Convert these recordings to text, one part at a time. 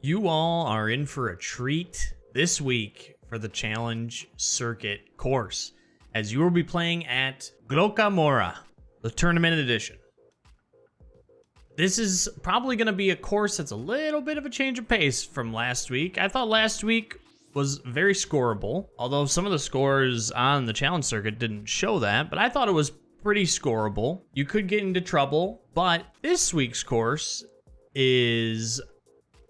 You all are in for a treat this week for the Challenge Circuit course, as you will be playing at Glocca Morra, the Tournament Edition. This is probably going to be a course that's a little bit of a change of pace from last week. I thought last week was very scoreable, although some of the scores on the Challenge Circuit didn't show that, but I thought it was pretty scoreable. You could get into trouble, but this week's course is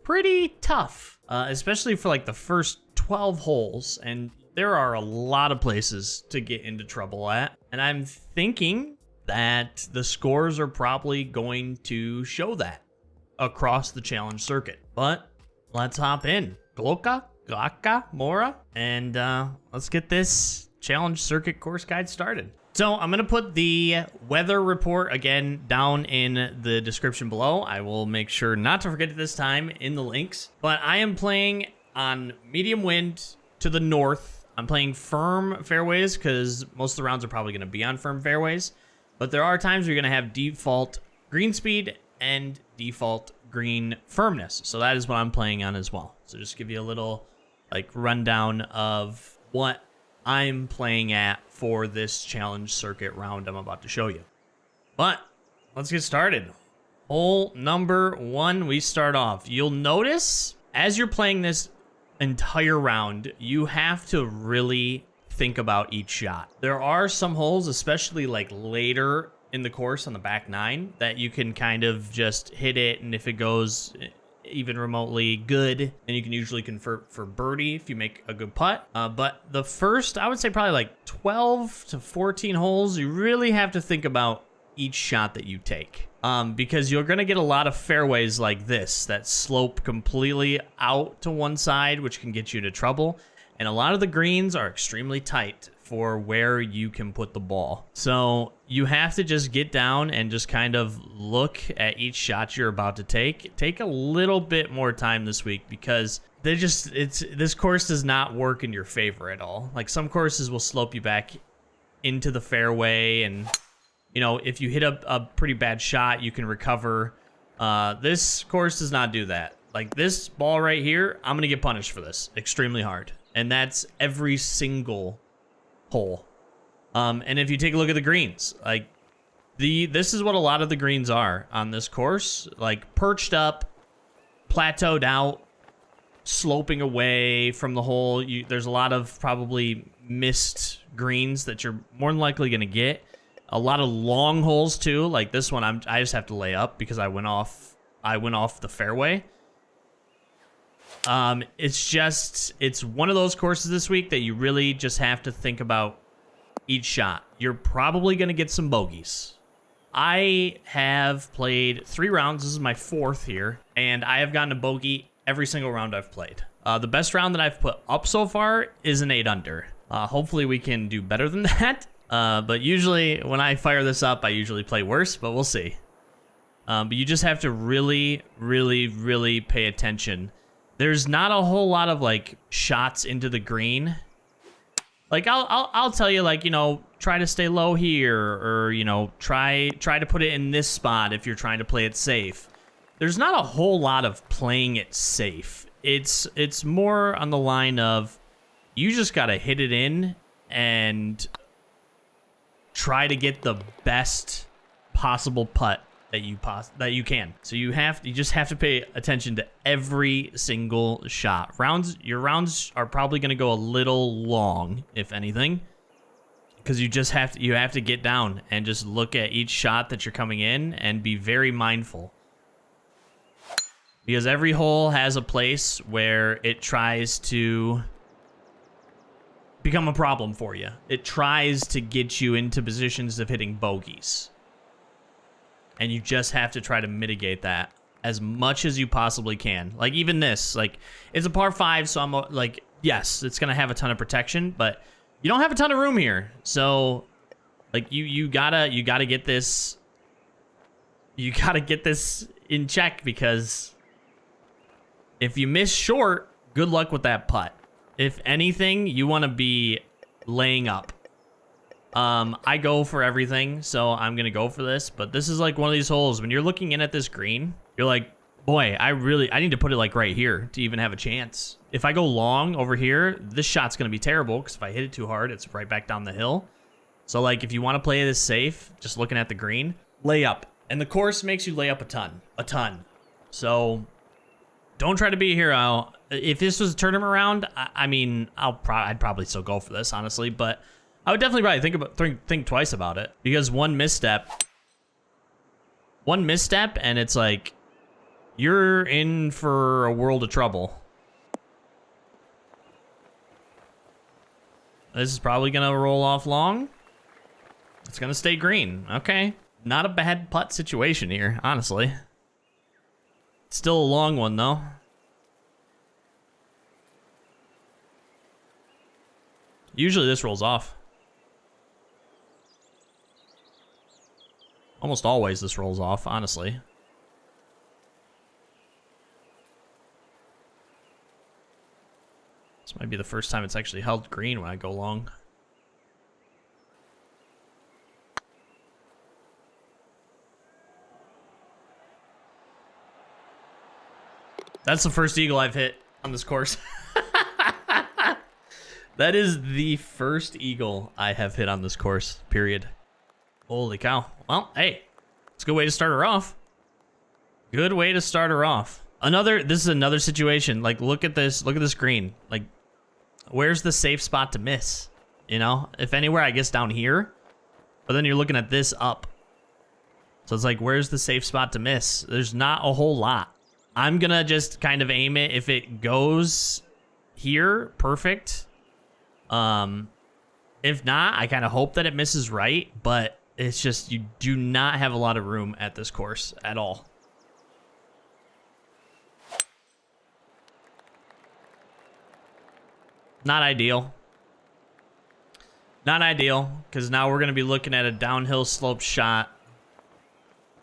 pretty tough, especially for like the first 12 holes, and there are a lot of places to get into trouble at, and I'm thinking that the scores are probably going to show that across the Challenge Circuit. But let's hop in. Glocca Morra, and let's get this Challenge Circuit course guide started. So I'm going to put the weather report again down in the description below. I will make sure not to forget it this time in the links. But I am playing on medium wind to the north. I'm playing firm fairways because most of the rounds are probably going to be on firm fairways. But there are times you're going to have default green speed and default green firmness. So that is what I'm playing on as well. So just give you a little like rundown of what I'm playing at for this Challenge Circuit round I'm about to show you. But let's get started. Hole number 1, we start off. You'll notice as you're playing this entire round, you have to really think about each shot. There are some holes, especially like later in the course on the back 9, that you can kind of just hit it, and if it goes even remotely good, then you can usually convert for birdie if you make a good putt. But the first, I would say probably like 12 to 14 holes, you really have to think about each shot that you take. Because you're going to get a lot of fairways like this that slope completely out to one side, which can get you into trouble. And a lot of the greens are extremely tight for where you can put the ball. So you have to just get down and just kind of look at each shot you're about to take. Take a little bit more time this week because this course does not work in your favor at all. Like some courses will slope you back into the fairway, and you know, if you hit a pretty bad shot, you can recover. This course does not do that. Like this ball right here, I'm gonna get punished for this extremely hard. And that's every single hole. And if you take a look at the greens, like this is what a lot of the greens are on this course, like perched up, plateaued out, sloping away from the hole. There's a lot of probably missed greens that you're more than likely going to get. A lot of long holes too, like this one I just have to lay up because I went off the fairway. It's one of those courses this week that you really just have to think about each shot. You're probably going to get some bogeys. I have played 3 rounds. This is my 4th here, and I have gotten a bogey every single round I've played. The best round that I've put up so far is an 8 under. Hopefully we can do better than that. But usually when I fire this up, I usually play worse, but we'll see. But you just have to really, really, really pay attention. There's not a whole lot of like shots into the green. Like I'll tell you, like, you know, try to stay low here, or you know, try to put it in this spot if you're trying to play it safe. There's not a whole lot of playing it safe. It's more on the line of you just gotta hit it in and try to get the best possible putt that you can. So you just have to pay attention to every single shot. Your rounds are probably going to go a little long, if anything, because you have to get down and just look at each shot that you're coming in and be very mindful. Because every hole has a place where it tries to become a problem for you. It tries to get you into positions of hitting bogeys. And you just have to try to mitigate that as much as you possibly can. Like even this, like it's a par 5, so I'm like, yes, it's gonna have a ton of protection, but you don't have a ton of room here. So like you gotta get this, in check, because if you miss short, good luck with that putt. If anything, you want to be laying up. I go for everything, so I'm going to go for this. But this is like one of these holes. When you're looking in at this green, you're like, Boy, I need to put it like right here to even have a chance. If I go long over here, this shot's gonna be terrible because if I hit it too hard, it's right back down the hill. So like if you want to play this safe, just looking at the green, lay up. And the course makes you lay up a ton. So don't try to be a hero. If this was a tournament round, I mean, I'd probably still go for this, honestly, but I would definitely probably think twice about it because one misstep and it's like, you're in for a world of trouble. This is probably gonna roll off long. It's gonna stay green. Okay. Not a bad putt situation here, honestly. Still a long one though. Usually this rolls off. Almost always this rolls off, honestly. This might be the first time it's actually held green when I go long. That's the first eagle I've hit on this course. That is the first eagle I have hit on this course, period. Holy cow. Well, hey, it's a good way to start her off. Good way to start her off. This is another situation. Like, look at this green. Like, where's the safe spot to miss? You know, if anywhere, I guess down here. But then you're looking at this up. So it's like, where's the safe spot to miss? There's not a whole lot. I'm gonna just kind of aim it. If it goes here, perfect. If not, I kind of hope that it misses right, but it's just, you do not have a lot of room at this course at all. Not ideal. Not ideal, because now we're going to be looking at a downhill slope shot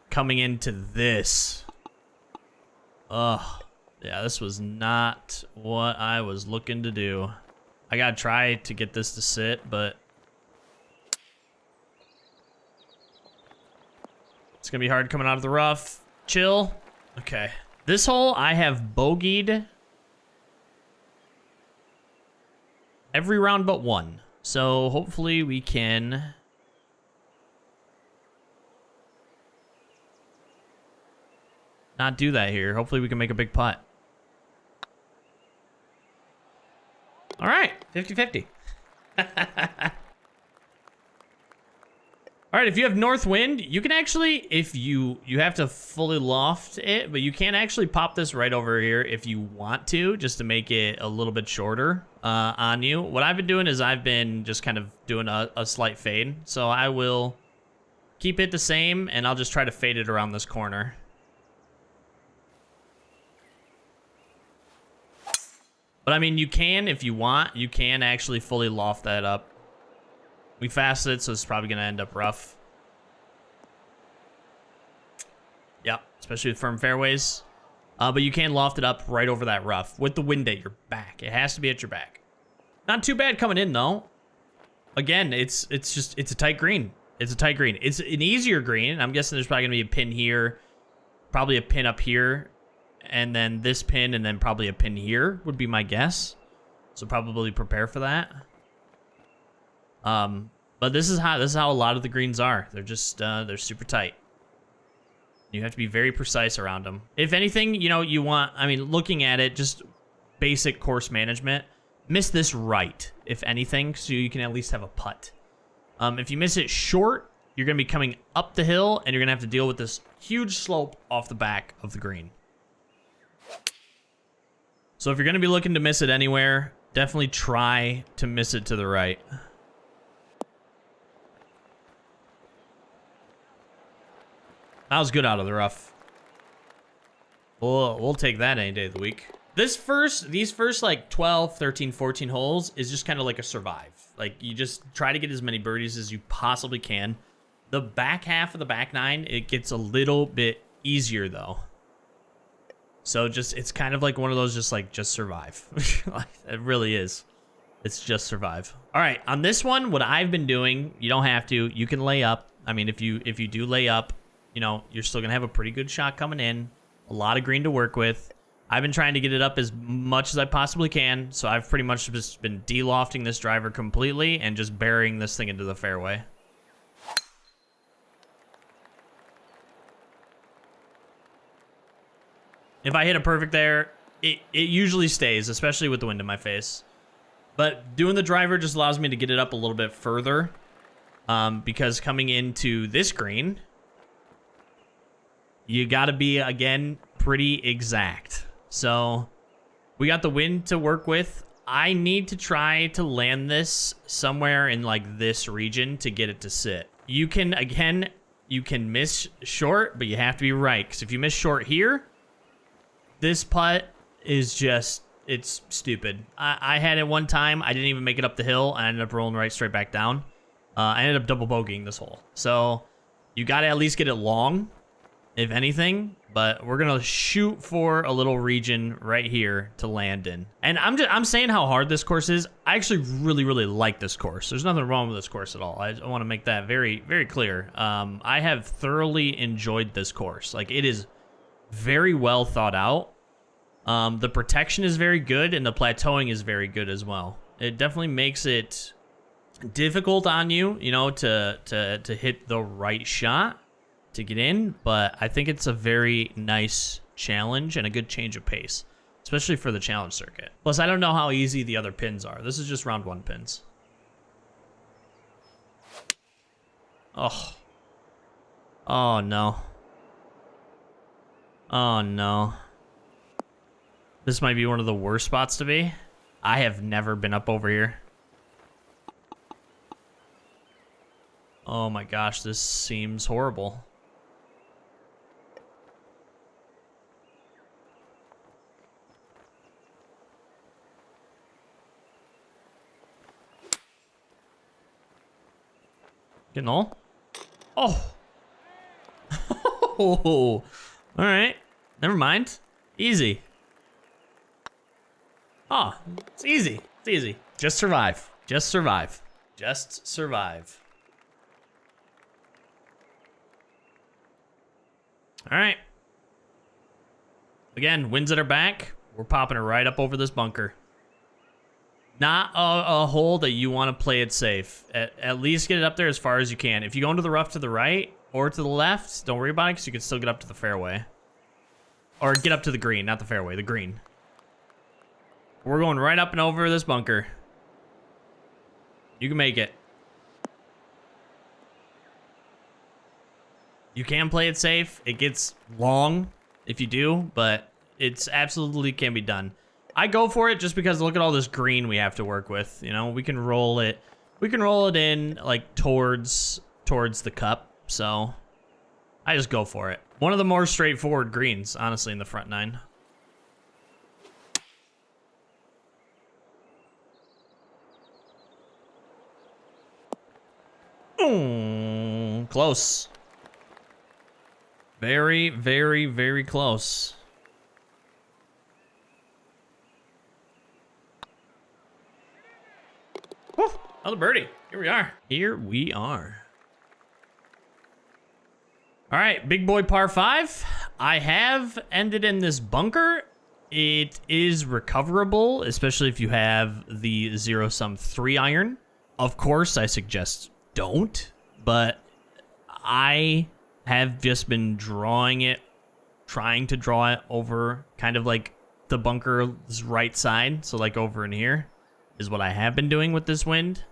coming into this. Ugh. Yeah, this was not what I was looking to do. I got to try to get this to sit, but it's going to be hard coming out of the rough. Chill. Okay. This hole, I have bogeyed every round but one. So hopefully we can not do that here. Hopefully we can make a big putt. All right, 50-50. All right, if you have north wind, you can actually, if you have to fully loft it, but you can actually pop this right over here if you want to, just to make it a little bit shorter on you. What I've been doing is I've been just kind of doing a slight fade. So I will keep it the same, and I'll just try to fade it around this corner. But I mean, you can, if you want, you can actually fully loft that up. We fasted it, so it's probably going to end up rough. Yep, especially with firm fairways. But you can loft it up right over that rough with the wind at your back. It has to be at your back. Not too bad coming in, though. Again, it's a tight green. It's a tight green. It's an easier green. I'm guessing there's probably going to be a pin here, probably a pin up here, and then this pin, and then probably a pin here would be my guess. So probably prepare for that. But this is how a lot of the greens are. They're just they're super tight. You have to be very precise around them. If anything, you know, you want, I mean, looking at it, just basic course management, miss this right, if anything, so you can at least have a putt. If you miss it short, you're going to be coming up the hill, and you're going to have to deal with this huge slope off the back of the green. So if you're going to be looking to miss it anywhere, definitely try to miss it to the right. That was good out of the rough. We'll take that any day of the week. These first like 12, 13, 14 holes is just kind of like a survive. Like, you just try to get as many birdies as you possibly can. The back half of the back nine, it gets a little bit easier though. So it's kind of like one of those just survive. It really is. It's just survive. All right, on this one, what I've been doing, you don't have to. You can lay up. I mean, if you do lay up, you know, you're still gonna have a pretty good shot coming in. A lot of green to work with. I've been trying to get it up as much as I possibly can, so I've pretty much just been de-lofting this driver completely and just burying this thing into the fairway. If I hit a perfect there, it usually stays, especially with the wind in my face. But doing the driver just allows me to get it up a little bit further, because coming into this green, you got to be, again, pretty exact. So we got the wind to work with. I need to try to land this somewhere in like this region to get it to sit. You can, again, you can miss short, but you have to be right. Because if you miss short here, this putt is just, it's stupid. I had it one time. I didn't even make it up the hill. I ended up rolling right straight back down. I ended up double bogeying this hole. So you got to at least get it long, if anything. But we're going to shoot for a little region right here to land in. And I'm saying how hard this course is. I actually really, really like this course. There's nothing wrong with this course at all. I want to make that very, very clear. I have thoroughly enjoyed this course. Like, it is very well thought out. The protection is very good, and the plateauing is very good as well. It definitely makes it difficult on you, you know, to hit the right shot to get in, but I think it's a very nice challenge and a good change of pace, especially for the challenge circuit. Plus, I don't know how easy the other pins are. This is just round 1 pins. Oh. Oh, no. Oh, no. This might be one of the worst spots to be. I have never been up over here. Oh my gosh, this seems horrible. Getting all? Oh. All right. Never mind. Easy. Oh, it's easy. It's easy. Just survive. Just survive. Just survive. All right. Again, winds at our back. We're popping it right up over this bunker. Not a hole that you want to play it safe. At least get it up there as far as you can. If you go into the rough to the right or to the left, don't worry about it because you can still get up to the fairway. Or get up to the green, not the fairway, the green. We're going right up and over this bunker. You can make it. You can play it safe. It gets long if you do, but it's absolutely can be done. I go for it just because look at all this green we have to work with. You know, we can roll it. We can roll it in like towards the cup. So I just go for it. One of the more straightforward greens, honestly, in the front 9. Close. Very, very, very close. Whew, another birdie. Here we are. Here we are. All right, big boy par 5. I have ended in this bunker. It is recoverable, especially if you have the 0-sum 3-iron. Of course, I suggest don't, but I have just been trying to draw it over kind of like the bunker's right side. So like over in here is what I have been doing with this wind.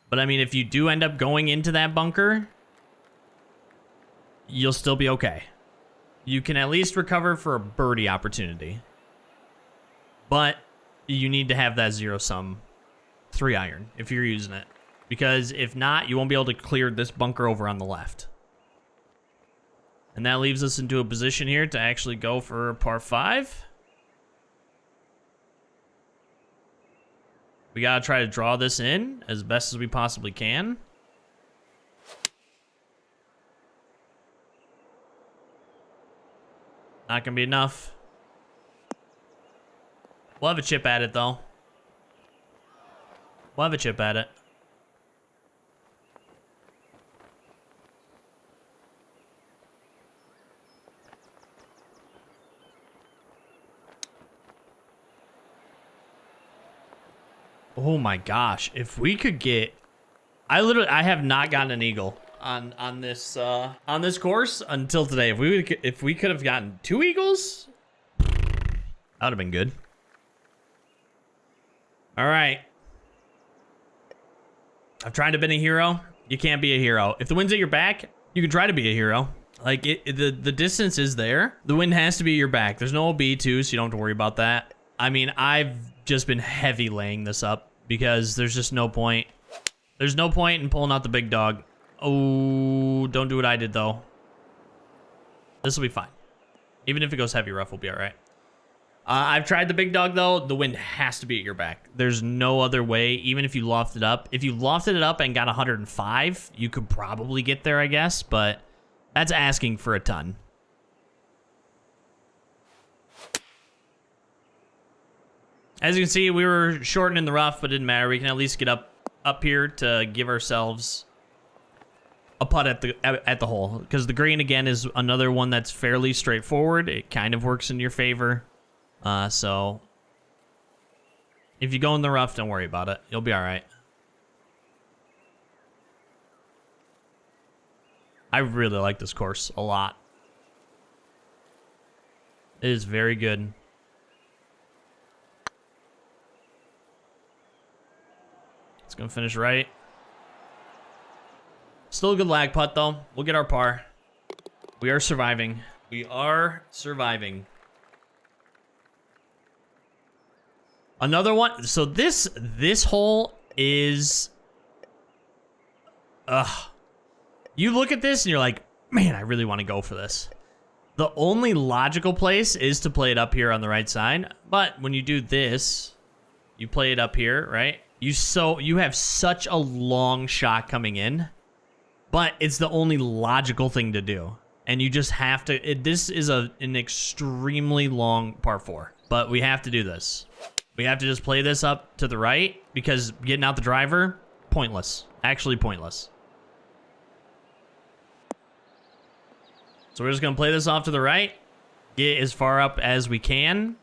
But I mean, if you do end up going into that bunker, you'll still be okay. You can at least recover for a birdie opportunity. But you need to have that 0-sum 3-iron if you're using it. Because if not, you won't be able to clear this bunker over on the left. And that leaves us into a position here to actually go for par 5. We gotta try to draw this in as best as we possibly can. Not gonna be enough. We'll have a chip at it though. We'll have a chip at it. Oh my gosh. If we could get... I have not gotten an eagle on this course until today. If we could have gotten 2 eagles, that would have been good. All right. I've tried to be a hero. You can't be a hero. If the wind's at your back, you can try to be a hero. Like, the distance is there. The wind has to be at your back. There's no OB2, so you don't have to worry about that. I mean, I've just been heavy laying this up because there's just no point. There's no point in pulling out the big dog. Oh, don't do what I did, though. This will be fine. Even if it goes heavy rough, we'll be all right. I've tried the big dog, though. The wind has to be at your back. There's no other way, even if you lofted up. If you lofted it up and got 105, you could probably get there, I guess, but that's asking for a ton. As you can see, we were shorting in the rough, but it didn't matter. We can at least get up here to give ourselves a putt at the hole, because the green again is another one that's fairly straightforward. It kind of works in your favor. So if you go in the rough, don't worry about it. You'll be all right. I really like this course a lot. It is very good. It's gonna finish right. Still a good lag putt though. We'll get our par. We are surviving. We are surviving. Another one. So this hole is... You look at this and you're like, man, I really want to go for this. The only logical place is to play it up here on the right side. But when you do this, you play it up here, right? You have such a long shot coming in, but it's the only logical thing to do. And you just have to... this is an extremely long par 4, but we have to do this. We have to just play this up to the right because getting out the driver, pointless. Actually pointless. So we're just going to play this off to the right, get as far up as we can,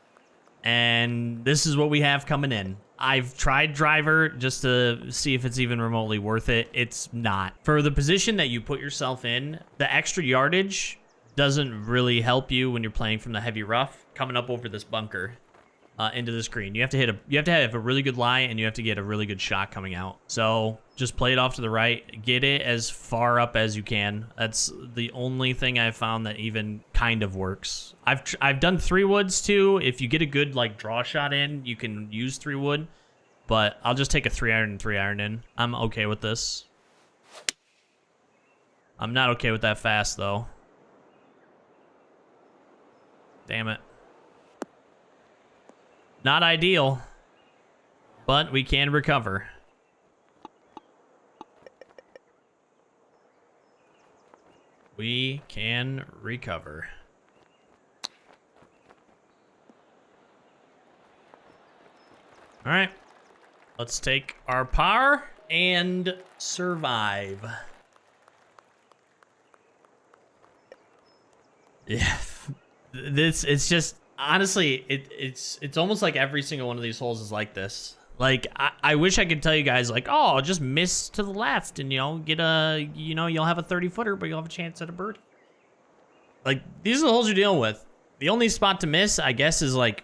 and this is what we have coming in. I've tried driver just to see if it's even remotely worth it. It's not. For the position that you put yourself in, the extra yardage doesn't really help you when you're playing from the heavy rough coming up over this bunker. Into this green. You have to have a really good lie, and you have to get a really good shot coming out. So just play it off to the right, get it as far up as you can. That's the only thing I've found that even kind of works. I've done 3-woods too. If you get a good like draw shot in, you can use 3-wood, but I'll just take a 3-iron and 3-iron in. I'm okay with this. I'm not okay with that fast though. Damn it. Not ideal, but we can recover. We can recover. All right, let's take our par and survive. Yeah, it's just... Honestly, it's almost like every single one of these holes is like this. Like, I wish I could tell you guys, like, oh, just miss to the left and, get a, you'll have a 30-footer, but you'll have a chance at a birdie. Like, these are the holes you're dealing with. The only spot to miss, I guess, is, like,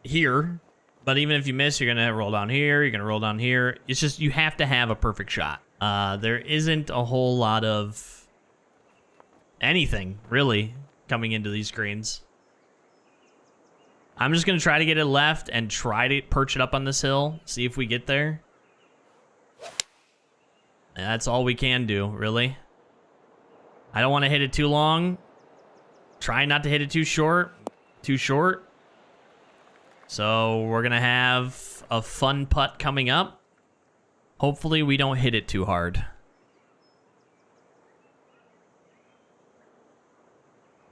here. But even if you miss, you're going to roll down here. You're going to roll down here. It's just, you have to have a perfect shot. There isn't a whole lot of anything, really, coming into these greens. I'm just going to try to get it left and try to perch it up on this hill. See if we get there. And that's all we can do, really. I don't want to hit it too long. Try not to hit it too short. Too short. So we're going to have a fun putt coming up. Hopefully we don't hit it too hard.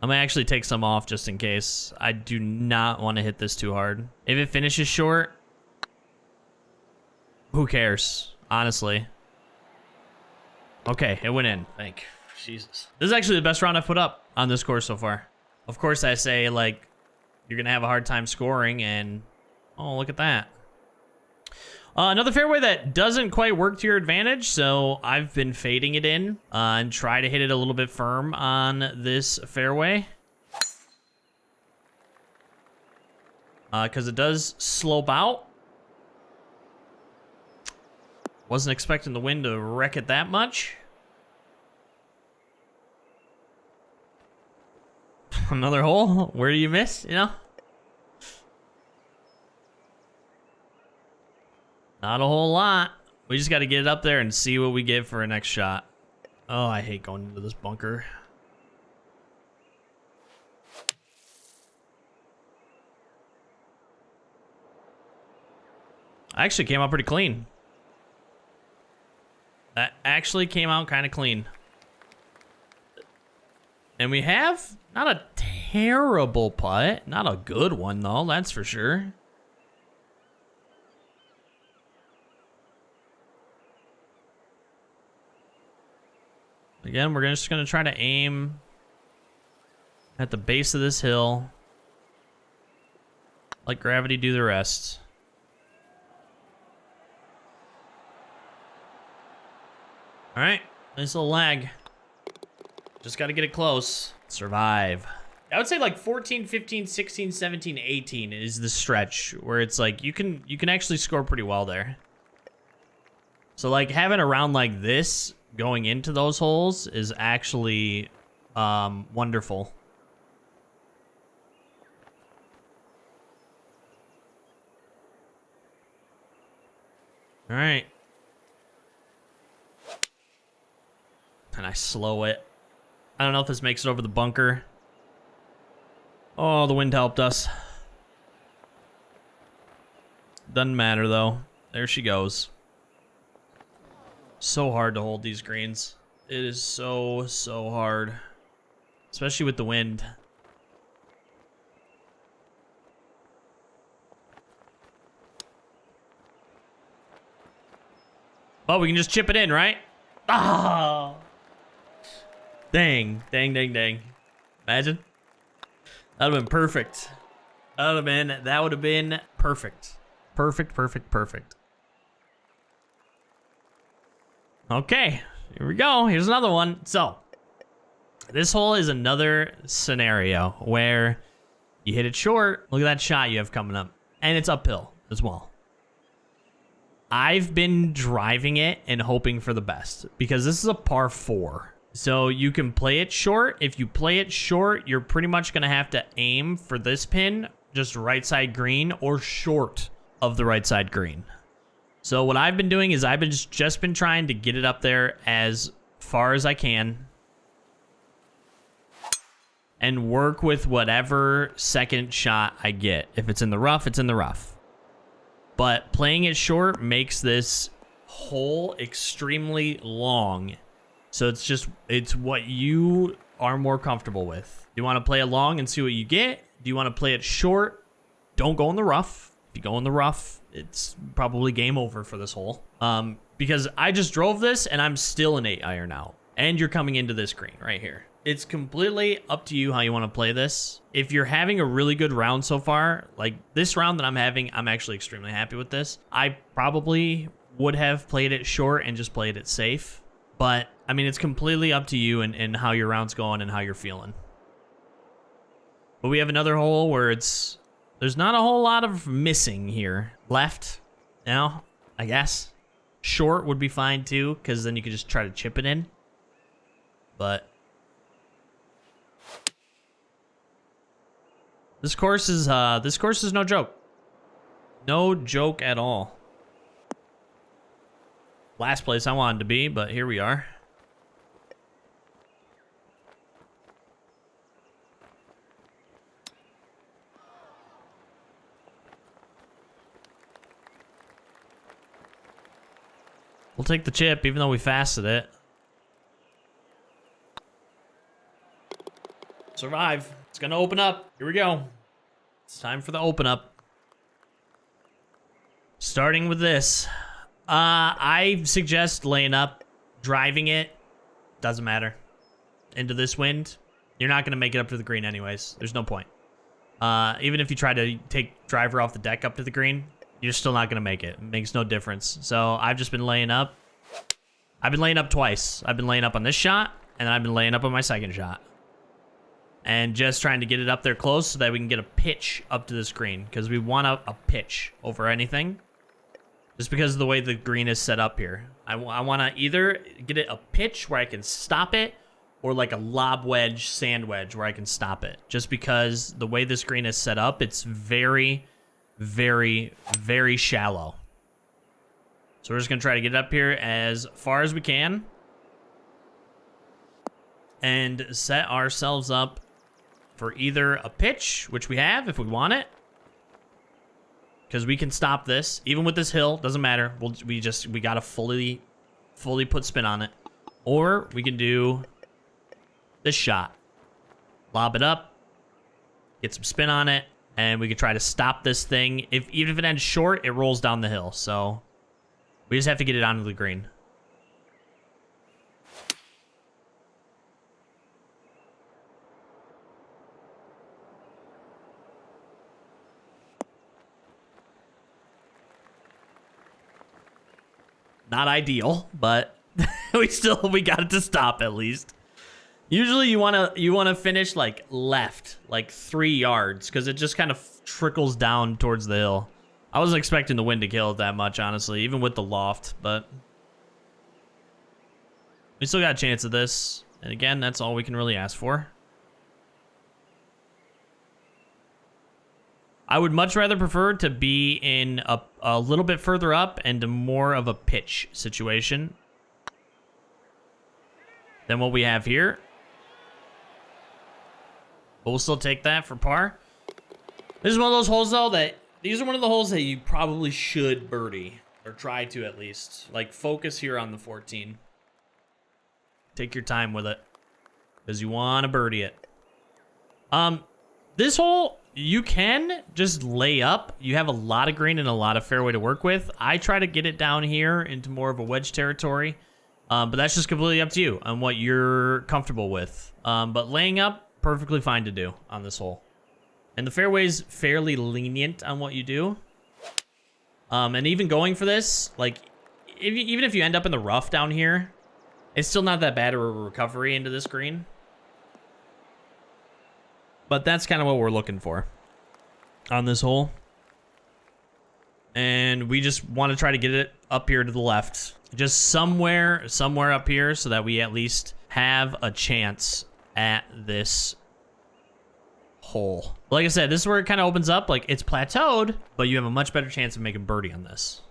I'm going to actually take some off just in case. I do not want to hit this too hard. If it finishes short, who cares, honestly. Okay, it went in. Thank Jesus. This is actually the best round I've put up on this course so far. Of course, I say, like, you're going to have a hard time scoring, and oh, look at that. Another fairway that doesn't quite work to your advantage, so I've been fading it in and try to hit it a little bit firm on this fairway. Because it does slope out. Wasn't expecting the wind to wreck it that much. Another hole? Where do you miss, you know? Not a whole lot. We just got to get it up there and see what we get for a next shot. Oh, I hate going into this bunker. I actually came out pretty clean. That actually came out kind of clean. And we have not a terrible putt. Not a good one, though, that's for sure. Again, we're just going to try to aim at the base of this hill. Let gravity do the rest. All right, nice little lag. Just got to get it close. Survive. I would say like 14, 15, 16, 17, 18 is the stretch where it's like you can actually score pretty well there. So like having a round like this going into those holes is actually wonderful. All right. And I slow it. I don't know if this makes it over the bunker. Oh, the wind helped us. Doesn't matter though. There she goes. So hard to hold these greens. It is so hard. Especially with the wind. Oh, we can just chip it in, right? Ah! Dang. Imagine. That would have been perfect. That would have been perfect. Perfect. Okay, here we go. Here's another one. So, this hole is another scenario where you hit it short. Look at that shot you have coming up. And it's uphill as well. I've been driving it and hoping for the best because this is a par 4. So you can play it short. If you play it short, you're pretty much going to have to aim for this pin, just right side green or short of the right side green. So what I've been doing is I've been just been trying to get it up there as far as I can and work with whatever second shot I get. If it's in the rough, it's in the rough. But playing it short makes this hole extremely long. So it's what you are more comfortable with. Do you want to play it long and see what you get? Do you want to play it short? Don't go in the rough. If you go in the rough, it's probably game over for this hole. Because I just drove this and I'm still an 8-iron out. And you're coming into this green right here. It's completely up to you how you want to play this. If you're having a really good round so far, like this round that I'm having, I'm actually extremely happy with this. I probably would have played it short and just played it safe. But, I mean, it's completely up to you and how your round's going and how you're feeling. But we have another hole where there's not a whole lot of missing here. Left, now, I guess. Short would be fine too, because then you could just try to chip it in. But this course is no joke. No joke at all. Last place I wanted to be, but here we are. We'll take the chip, even though we fasted it. Survive. It's gonna open up. Here we go. It's time for the open up. Starting with this. I suggest laying up, driving it. Doesn't matter. Into this wind. You're not gonna make it up to the green anyways. There's no point. Even if you try to take driver off the deck up to the green, you're still not going to make it. It makes no difference. So I've just been laying up. I've been laying up twice. I've been laying up on this shot, and then I've been laying up on my second shot. And just trying to get it up there close so that we can get a pitch up to this green, because we want a pitch over anything. Just because of the way the green is set up here. I want to either get it a pitch where I can stop it, or like a lob wedge, sand wedge where I can stop it. Just because the way this green is set up, it's very, very, very shallow. So we're just going to try to get it up here as far as we can. And set ourselves up for either a pitch, which we have if we want it. Because we can stop this. Even with this hill, doesn't matter. We got to fully put spin on it. Or we can do this shot. Lob it up. Get some spin on it. And we can try to stop this thing. Even if it ends short, it rolls down the hill. So we just have to get it onto the green. Not ideal, but we got it to stop at least. Usually you wanna finish like left, like 3 yards, because it just kind of trickles down towards the hill. I wasn't expecting the wind to kill it that much, honestly, even with the loft, but we still got a chance of this. And again, that's all we can really ask for. I would much rather prefer to be in a little bit further up and to more of a pitch situation than what we have here. But we'll still take that for par. This is one of those holes, though, that these are one of the holes that you probably should birdie, or try to at least. Like, focus here on the 14. Take your time with it, because you want to birdie it. This hole, you can just lay up. You have a lot of green and a lot of fairway to work with. I try to get it down here into more of a wedge territory, but that's just completely up to you on what you're comfortable with. But laying up, perfectly fine to do on this hole. And the fairway's fairly lenient on what you do. And even going for this, like, even if you end up in the rough down here, it's still not that bad of a recovery into this green. But that's kind of what we're looking for on this hole. And we just want to try to get it up here to the left. Just somewhere up here so that we at least have a chance at this hole. Like I said, this is where it kind of opens up. Like, it's plateaued, but you have a much better chance of making birdie on this.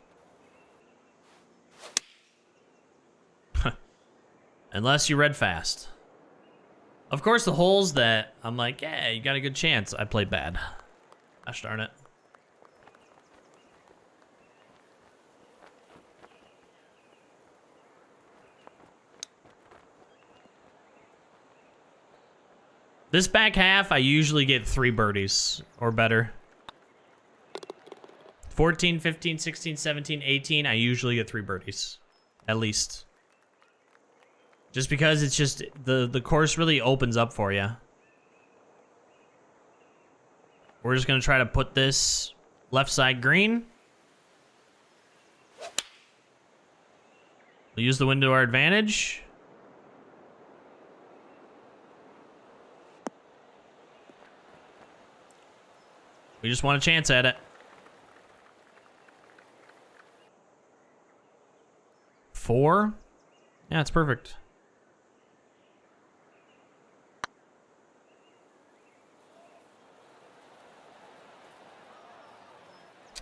Unless you read fast. Of course, the holes that I'm like, yeah, you got a good chance, I played bad. Gosh darn it. This back half, I usually get 3 birdies or better. 14, 15, 16, 17, 18, I usually get 3 birdies. At least. Just because it's just, the course really opens up for you. We're just going to try to put this left side green. We'll use the wind to our advantage. We just want a chance at it. 4? Yeah, it's perfect.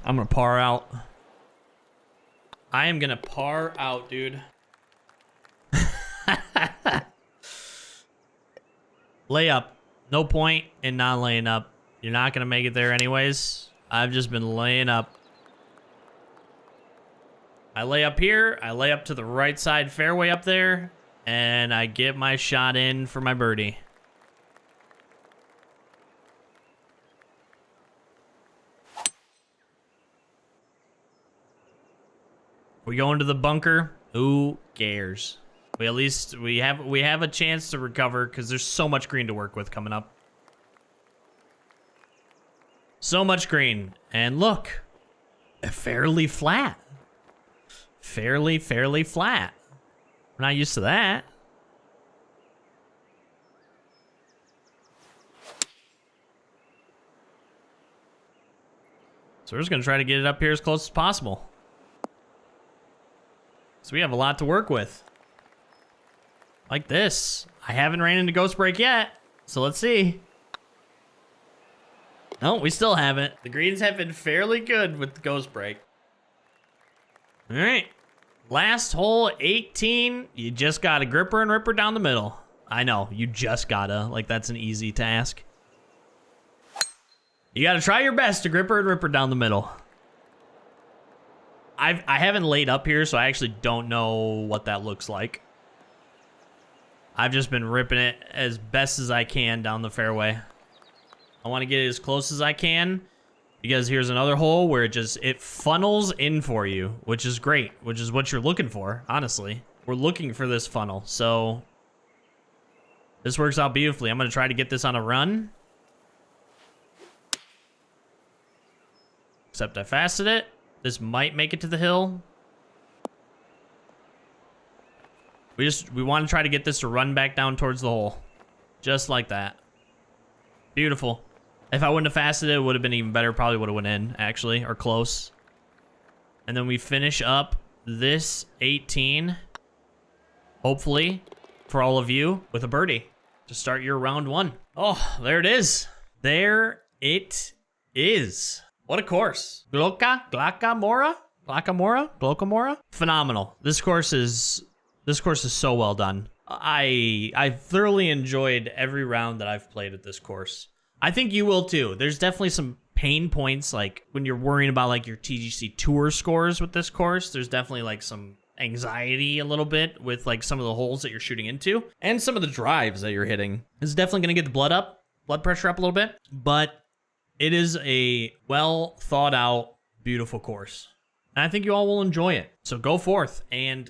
I'm gonna par out. I am gonna par out, dude. Lay up. No point in not laying up. You're not gonna make it there anyways. I've just been laying up. I lay up here. I lay up to the right side fairway up there. And I get my shot in for my birdie. We go into the bunker. Who cares? We at least we have a chance to recover because there's so much green to work with coming up. So much green. And look, fairly flat. Fairly flat. We're not used to that. So we're just gonna try to get it up here as close as possible. So we have a lot to work with. Like this. I haven't ran into Ghost Break yet, so let's see. No, we still haven't. The greens have been fairly good with the Ghost Break. All right. Last hole, 18. You just got a gripper and ripper down the middle. I know, you just gotta. Like, that's an easy task. You gotta try your best to gripper and ripper down the middle. I haven't laid up here, so I actually don't know what that looks like. I've just been ripping it as best as I can down the fairway. I want to get it as close as I can, because here's another hole where it funnels in for you, which is great, which is what you're looking for, honestly. We're looking for this funnel, so this works out beautifully. I'm going to try to get this on a run. Except I fasted it. This might make it to the hill. We want to try to get this to run back down towards the hole. Just like that. Beautiful. If I wouldn't have fasted it, it would have been even better. Probably would have went in, actually, or close. And then we finish up this 18, hopefully, for all of you, with a birdie to start your round one. Oh, there it is. There it is. What a course. Glocca Morra? Phenomenal. This course is so well done. I thoroughly enjoyed every round that I've played at this course. I think you will too. There's definitely some pain points, like when you're worrying about like your TGC tour scores with this course. There's definitely like some anxiety a little bit with like some of the holes that you're shooting into and some of the drives that you're hitting. It's definitely going to get the blood pressure up a little bit, but it is a well thought out, beautiful course. And I think you all will enjoy it. So go forth and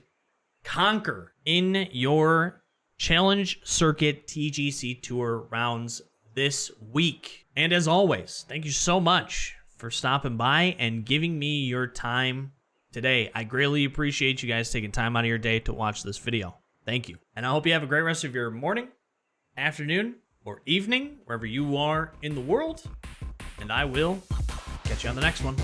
conquer in your Challenge Circuit TGC Tour rounds this week. And as always, thank you so much for stopping by and giving me your time today. I greatly appreciate you guys taking time out of your day to watch this video. Thank you. And I hope you have a great rest of your morning, afternoon, or evening, wherever you are in the world. And I will catch you on the next one.